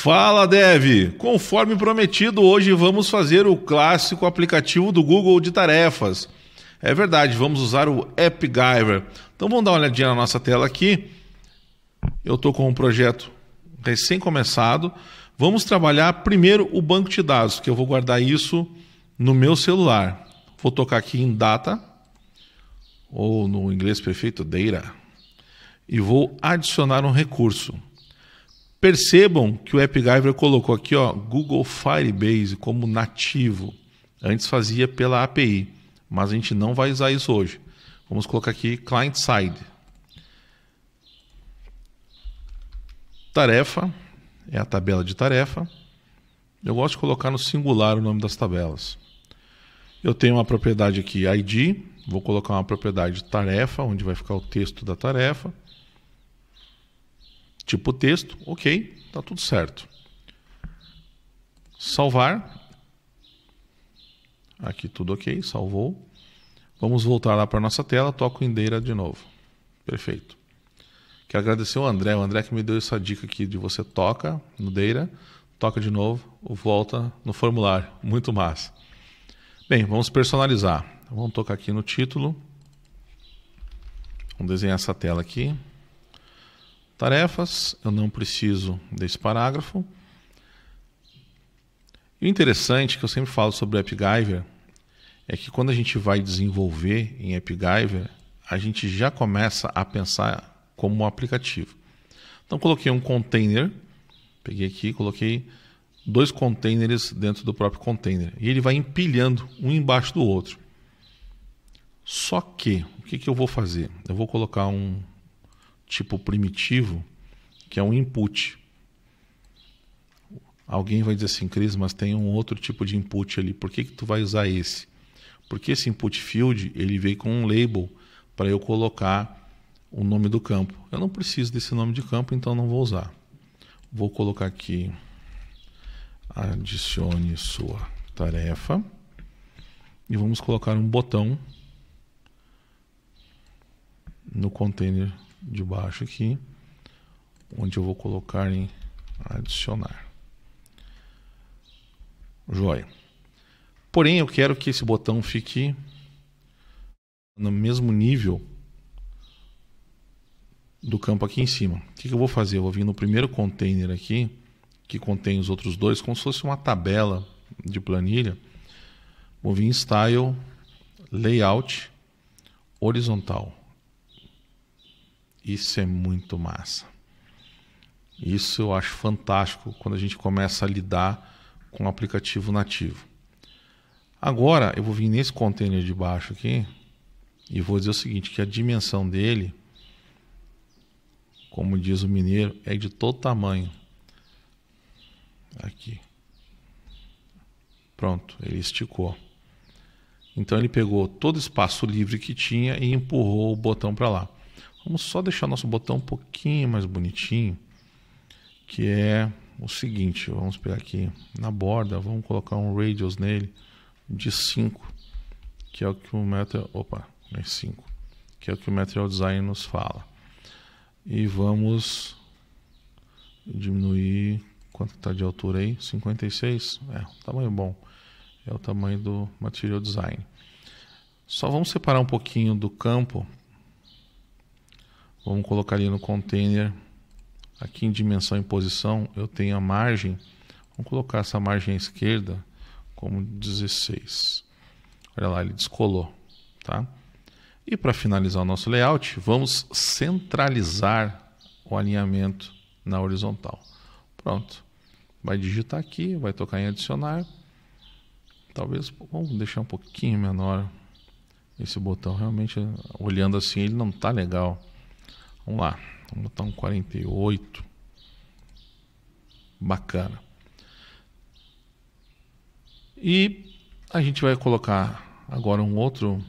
Fala, Dev! Conforme prometido, hoje vamos fazer o clássico aplicativo do Google de tarefas. É verdade, vamos usar o AppGyver. Então vamos dar uma olhadinha na nossa tela aqui. Eu estou com um projeto recém-começado. Vamos trabalhar primeiro o banco de dados, que eu vou guardar isso no meu celular. Vou tocar aqui em Data, ou no inglês perfeito, Data, e vou adicionar um recurso. Percebam que o AppGyver colocou aqui, ó, Google Firebase como nativo. Antes fazia pela API, mas a gente não vai usar isso hoje. Vamos colocar aqui Client Side. Tarefa, é a tabela de tarefa. Eu gosto de colocar no singular o nome das tabelas. Eu tenho uma propriedade aqui, ID. Vou colocar uma propriedade tarefa, onde vai ficar o texto da tarefa. Tipo texto, ok, está tudo certo. Salvar. Aqui tudo ok, salvou. Vamos voltar lá para a nossa tela, toco em Data de novo. Perfeito. Quero agradecer ao André que me deu essa dica aqui de você toca no Data, toca de novo, volta no formulário. Muito massa. Bem, vamos personalizar. Vamos tocar aqui no título. Vamos desenhar essa tela aqui. Tarefas, eu não preciso desse parágrafo. E o interessante que eu sempre falo sobre o AppGyver é que quando a gente vai desenvolver em AppGyver, a gente já começa a pensar como um aplicativo. Então coloquei um container, peguei aqui, coloquei 2 containers dentro do próprio container. E ele vai empilhando um embaixo do outro. Só que, o que eu vou fazer? Eu vou colocar um tipo primitivo, que é um input. Alguém vai dizer assim, Cris, mas tem um outro tipo de input ali. Por que tu vai usar esse? Porque esse input field, ele veio com um label para eu colocar o nome do campo. Eu não preciso desse nome de campo, então não vou usar. Vou colocar aqui, adicione sua tarefa. E vamos colocar um botão no container de baixo aqui, onde eu vou colocar em adicionar. Joia. Porém, eu quero que esse botão fique no mesmo nível do campo aqui em cima. O que eu vou fazer? Eu vou vir no primeiro container aqui, que contém os outros dois, como se fosse uma tabela de planilha. Vou vir em Style, Layout, Horizontal. Isso é muito massa. Isso eu acho fantástico quando a gente começa a lidar com o aplicativo nativo. Agora eu vou vir nesse container de baixo aqui e vou dizer o seguinte, que a dimensão dele, como diz o mineiro, é de todo tamanho. Aqui. Pronto, ele esticou. Então ele pegou todo o espaço livre que tinha e empurrou o botão para lá. Vamos só deixar nosso botão um pouquinho mais bonitinho, que é o seguinte, vamos pegar aqui na borda, vamos colocar um radius nele de 5, que é o que o que é o que o Material Design nos fala. E vamos diminuir, quanto está de altura aí? 56? Tamanho bom. É o tamanho do Material Design. Só vamos separar um pouquinho do campo. Vamos colocar ali no container, aqui em dimensão e posição, eu tenho a margem, vamos colocar essa margem à esquerda como 16. Olha lá, ele descolou, tá? E para finalizar o nosso layout, vamos centralizar o alinhamento na horizontal. Pronto. Vai digitar aqui, vai tocar em adicionar. Talvez, vamos deixar um pouquinho menor esse botão. Realmente, olhando assim, ele não está legal. Vamos lá, vamos botar um 48. Bacana. E a gente vai colocar agora um outro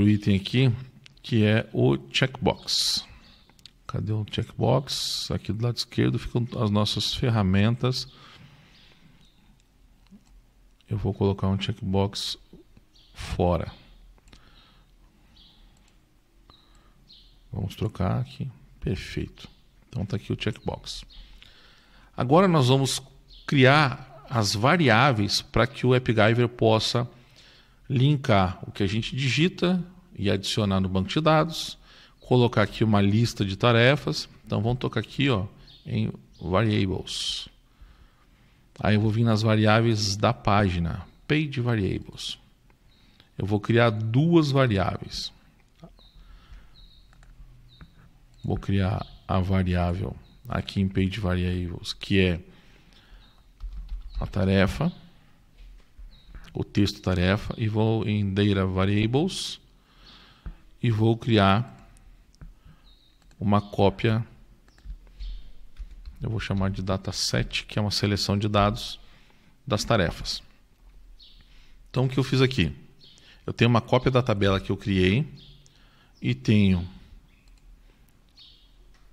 item aqui, que é o checkbox. Cadê o checkbox? Aqui do lado esquerdo ficam as nossas ferramentas. Eu vou colocar um checkbox fora. Vamos trocar aqui. Perfeito. Então está aqui o checkbox. Agora nós vamos criar as variáveis para que o AppGyver possa linkar o que a gente digita e adicionar no banco de dados, colocar aqui uma lista de tarefas. Então vamos tocar aqui, ó, em Variables. Aí eu vou vir nas variáveis da página, Page Variables. Eu vou criar duas variáveis. Vou criar a variável aqui em Page Variables, que é a tarefa, o texto tarefa, e vou em Data Variables e vou criar uma cópia. Eu vou chamar de dataset, que é uma seleção de dados das tarefas. Então o que eu fiz aqui? Eu tenho uma cópia da tabela que eu criei e tenho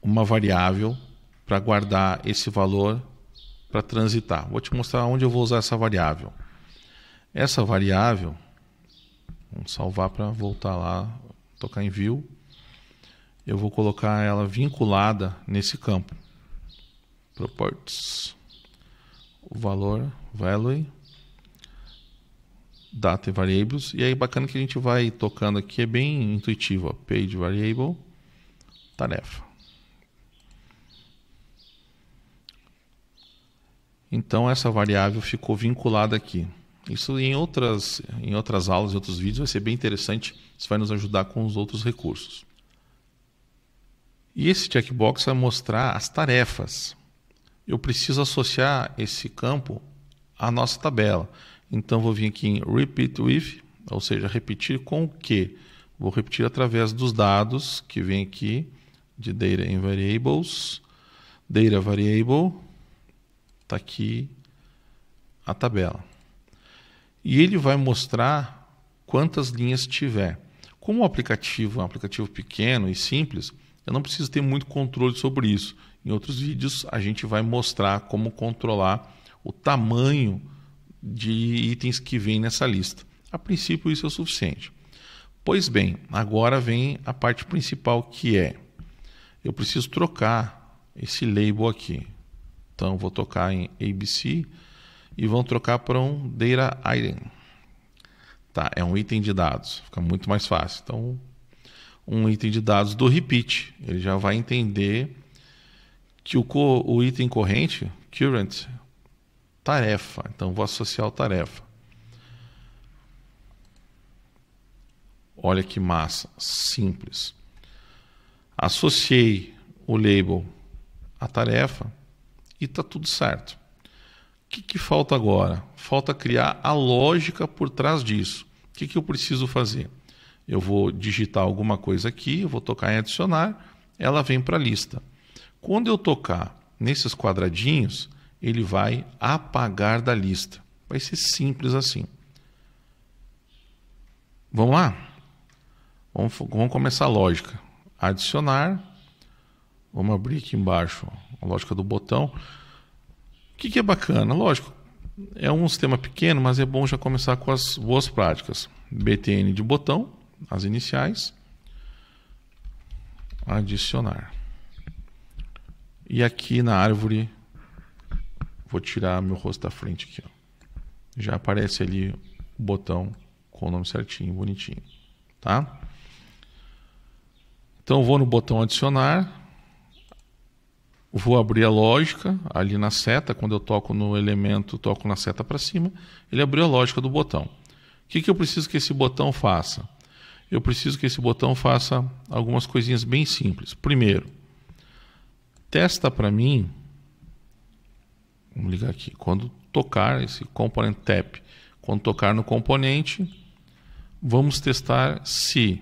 uma variável para guardar esse valor para transitar. Vou te mostrar onde eu vou usar essa variável. Essa variável, vamos salvar para voltar lá, tocar em View. Eu vou colocar ela vinculada nesse campo. Properties. O valor, value, data e variables. E aí bacana que a gente vai tocando aqui, é bem intuitivo. Ó. Page variable, tarefa. Então essa variável ficou vinculada aqui. Isso em outras aulas, em outros vídeos, vai ser bem interessante. Isso vai nos ajudar com os outros recursos. E esse checkbox vai mostrar as tarefas. Eu preciso associar esse campo à nossa tabela. Então vou vir aqui em Repeat With, ou seja, repetir com o quê? Vou repetir através dos dados que vem aqui de Data in Variables, Data Variable, está aqui a tabela. E ele vai mostrar quantas linhas tiver. Como o aplicativo é um aplicativo pequeno e simples, eu não preciso ter muito controle sobre isso. Em outros vídeos a gente vai mostrar como controlar o tamanho de itens que vem nessa lista. A princípio isso é o suficiente. Pois bem, agora vem a parte principal, que é eu preciso trocar esse label aqui. Então vou tocar em ABC e vão trocar para um Data Item. Tá, é um item de dados, fica muito mais fácil. Então, um item de dados do repeat, ele já vai entender que o item corrente, current, tarefa. Então vou associar o tarefa. Olha que massa, simples. Associei o label à tarefa e está tudo certo. O que falta agora? Falta criar a lógica por trás disso. O que eu preciso fazer? Eu vou digitar alguma coisa aqui, eu vou tocar em adicionar, ela vem para a lista. Quando eu tocar nesses quadradinhos, ele vai apagar da lista. Vai ser simples assim. Vamos lá? Vamos começar a lógica. Adicionar. Vamos abrir aqui embaixo a lógica do botão. O que é bacana? Lógico, é um sistema pequeno, mas é bom já começar com as boas práticas. BTN de botão, as iniciais. Adicionar. E aqui na árvore, vou tirar meu rosto da frente aqui. Ó. Já aparece ali o botão com o nome certinho, bonitinho. Tá? Então vou no botão adicionar. Vou abrir a lógica ali na seta. Quando eu toco no elemento, toco na seta para cima, ele abriu a lógica do botão. O que eu preciso que esse botão faça? Eu preciso que esse botão faça algumas coisinhas bem simples. Primeiro, testa para mim, vamos ligar aqui, quando tocar esse component tap, quando tocar no componente, vamos testar se,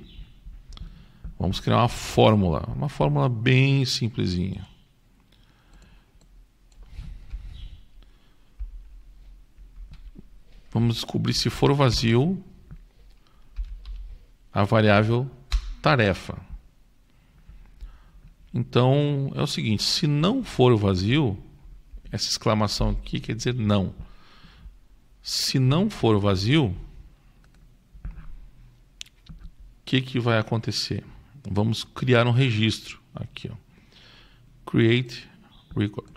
vamos criar uma fórmula bem simplesinha. Vamos descobrir se for vazio a variável tarefa. Então é o seguinte, se não for vazio, essa exclamação aqui quer dizer não. Se não for vazio, o que vai acontecer? Vamos criar um registro aqui, ó. create record.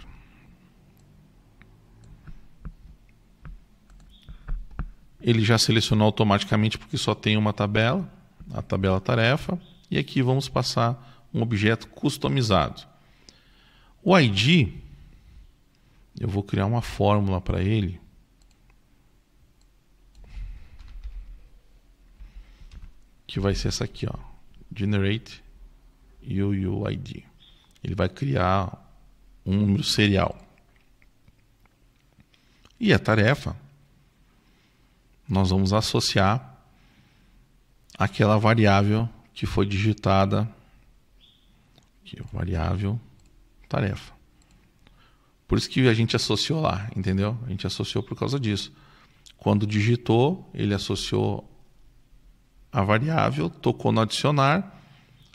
Ele já selecionou automaticamente porque só tem uma tabela, a tabela tarefa, e aqui vamos passar um objeto customizado. O ID, eu vou criar uma fórmula para ele, que vai ser essa aqui, ó, generate UUID. Ele vai criar um número serial. E a tarefa, nós vamos associar aquela variável que foi digitada, aqui, variável tarefa. Por isso que a gente associou lá, entendeu? A gente associou por causa disso. Quando digitou, ele associou a variável, tocou no adicionar.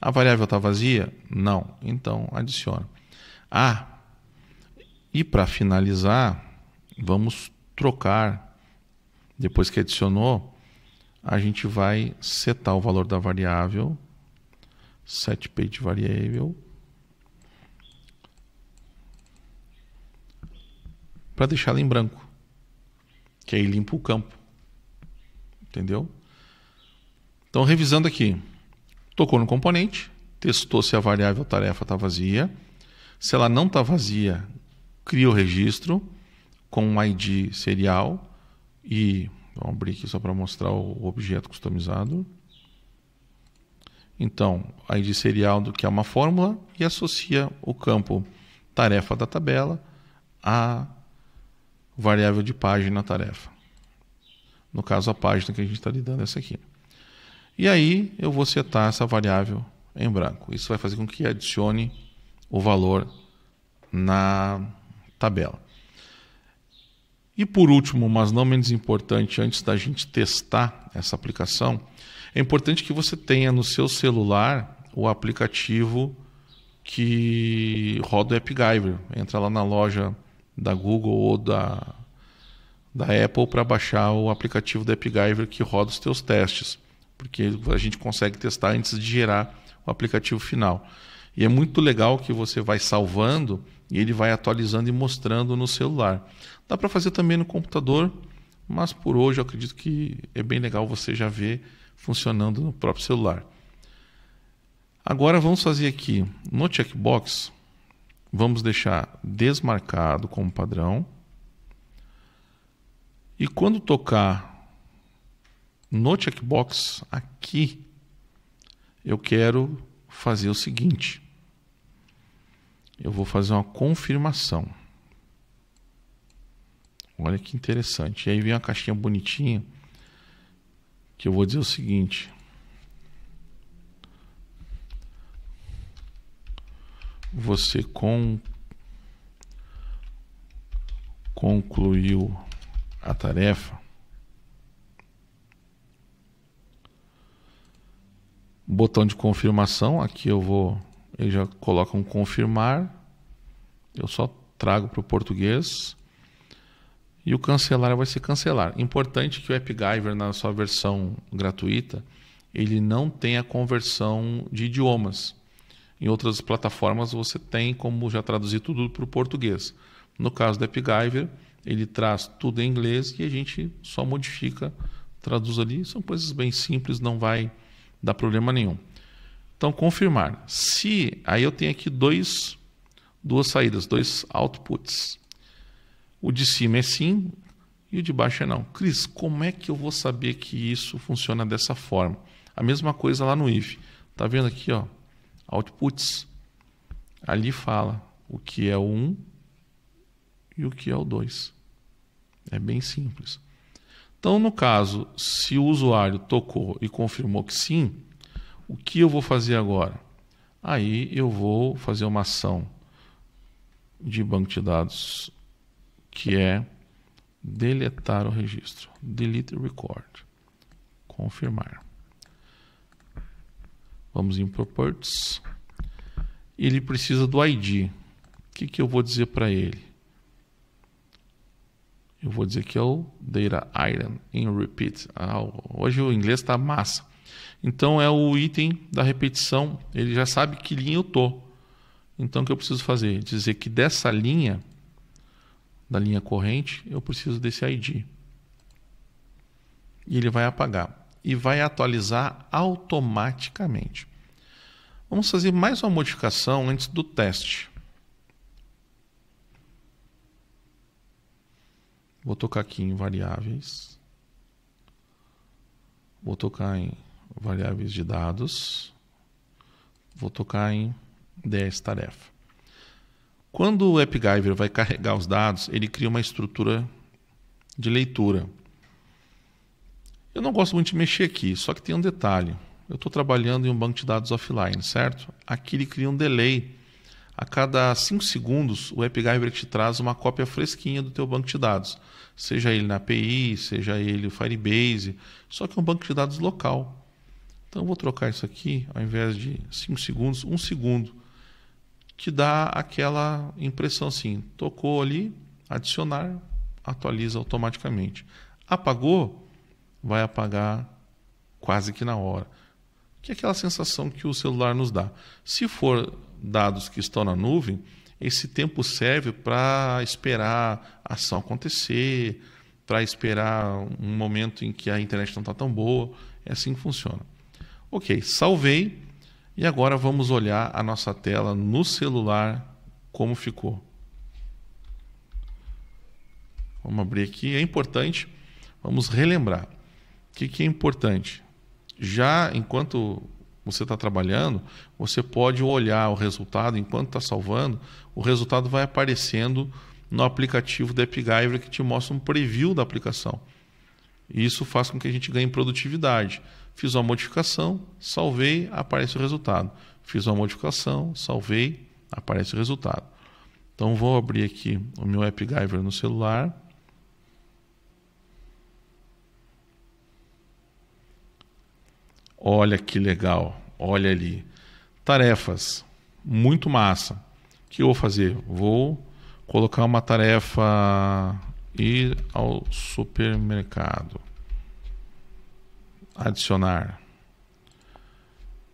A variável está vazia? Não. Então, adiciona. E para finalizar, vamos trocar. Depois que adicionou, a gente vai setar o valor da variável, set page variable, para deixá-la em branco, que aí limpa o campo. Entendeu? Então, revisando aqui, tocou no componente, testou se a variável tarefa está vazia. Se ela não está vazia, cria o registro com um ID serial e vamos abrir aqui só para mostrar o objeto customizado. Então, ID serial do que é uma fórmula e associa o campo tarefa da tabela à variável de página tarefa. No caso, a página que a gente está lidando é essa aqui. E aí eu vou setar essa variável em branco. Isso vai fazer com que adicione o valor na tabela. E por último, mas não menos importante, antes da gente testar essa aplicação, é importante que você tenha no seu celular o aplicativo que roda o AppGyver. Entra lá na loja da Google ou da Apple para baixar o aplicativo do AppGyver que roda os teus testes, porque a gente consegue testar antes de gerar o aplicativo final. E é muito legal que você vai salvando e ele vai atualizando e mostrando no celular. Dá para fazer também no computador, mas por hoje eu acredito que é bem legal você já ver funcionando no próprio celular. Agora vamos fazer aqui no checkbox, vamos deixar desmarcado como padrão. E quando tocar no checkbox aqui, eu quero fazer o seguinte. Eu vou fazer uma confirmação. Olha que interessante. E aí vem uma caixinha bonitinha que eu vou dizer o seguinte. Você concluiu a tarefa. Botão de confirmação. Aqui ele já coloca um confirmar. Eu só trago para o português. E o cancelar vai ser cancelar. Importante que o AppGyver, na sua versão gratuita, ele não tem a conversão de idiomas. Em outras plataformas você tem como já traduzir tudo para o português. No caso do AppGyver, ele traz tudo em inglês e a gente só modifica, traduz ali. São coisas bem simples, não vai dar problema nenhum. Então, confirmar. Aí eu tenho aqui duas saídas, dois outputs. O de cima é sim e o de baixo é não. Cris, como é que eu vou saber que isso funciona dessa forma? A mesma coisa lá no if. Tá vendo aqui, ó? Outputs. Ali fala o que é o 1 e o que é o 2. É bem simples. Então, no caso, se o usuário tocou e confirmou que sim, o que eu vou fazer agora? Aí eu vou fazer uma ação de banco de dados que é deletar o registro. Delete record. Confirmar. Vamos em Properties. Ele precisa do ID. O que eu vou dizer para ele? Eu vou dizer que é o Data Item in Repeat. Hoje o inglês está massa. Então é o item da repetição. Ele já sabe que linha eu estou. Então o que eu preciso fazer? Dizer que dessa linha, da linha corrente, eu preciso desse ID. E ele vai apagar. E vai atualizar automaticamente. Vamos fazer mais uma modificação antes do teste. Vou tocar aqui em variáveis. Vou tocar em variáveis de dados. Vou tocar em DS tarefa. Quando o AppGyver vai carregar os dados, ele cria uma estrutura de leitura. Eu não gosto muito de mexer aqui, só que tem um detalhe. Eu estou trabalhando em um banco de dados offline, certo? Aqui ele cria um delay. A cada 5 segundos, o AppGyver te traz uma cópia fresquinha do teu banco de dados. Seja ele na API, seja ele o Firebase, só que é um banco de dados local. Então eu vou trocar isso aqui, ao invés de 5 segundos, 1 segundo. Que dá aquela impressão assim, tocou ali, adicionar, atualiza automaticamente. Apagou, vai apagar quase que na hora. Que é aquela sensação que o celular nos dá. Se for dados que estão na nuvem, esse tempo serve para esperar a ação acontecer, para esperar um momento em que a internet não está tão boa. É assim que funciona. Ok, salvei. E agora vamos olhar a nossa tela no celular, como ficou. Vamos abrir aqui. É importante, vamos relembrar. O que é importante? Já enquanto você está trabalhando, você pode olhar o resultado, enquanto está salvando, o resultado vai aparecendo no aplicativo da AppGyver que te mostra um preview da aplicação. E isso faz com que a gente ganhe produtividade. Fiz uma modificação, salvei, aparece o resultado. Fiz uma modificação, salvei, aparece o resultado. Então vou abrir aqui o meu AppGyver no celular. Olha que legal, olha ali. Tarefas, muito massa. O que eu vou fazer? Vou colocar uma tarefa, ir ao supermercado. Adicionar.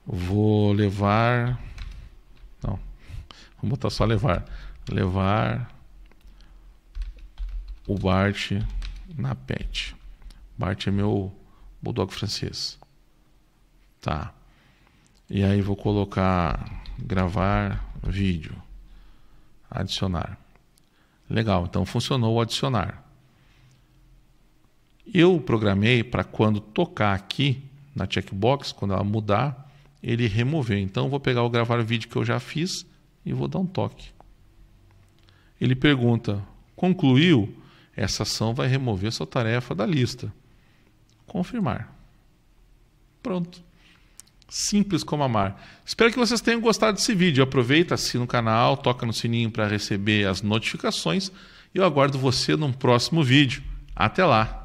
Vou levar... Não, vou botar só levar. Levar o Bart na pet. Bart é meu bulldog francês. Tá. E aí vou colocar gravar vídeo. Adicionar. Legal, então funcionou o adicionar. Eu programei para quando tocar aqui na checkbox, quando ela mudar, ele remover. Então vou pegar o gravar vídeo que eu já fiz e vou dar um toque. Ele pergunta, concluiu? Essa ação vai remover sua tarefa da lista. Confirmar. Pronto. Simples como amar. Espero que vocês tenham gostado desse vídeo. Aproveita, assina o canal, toca no sininho para receber as notificações. E eu aguardo você num próximo vídeo. Até lá!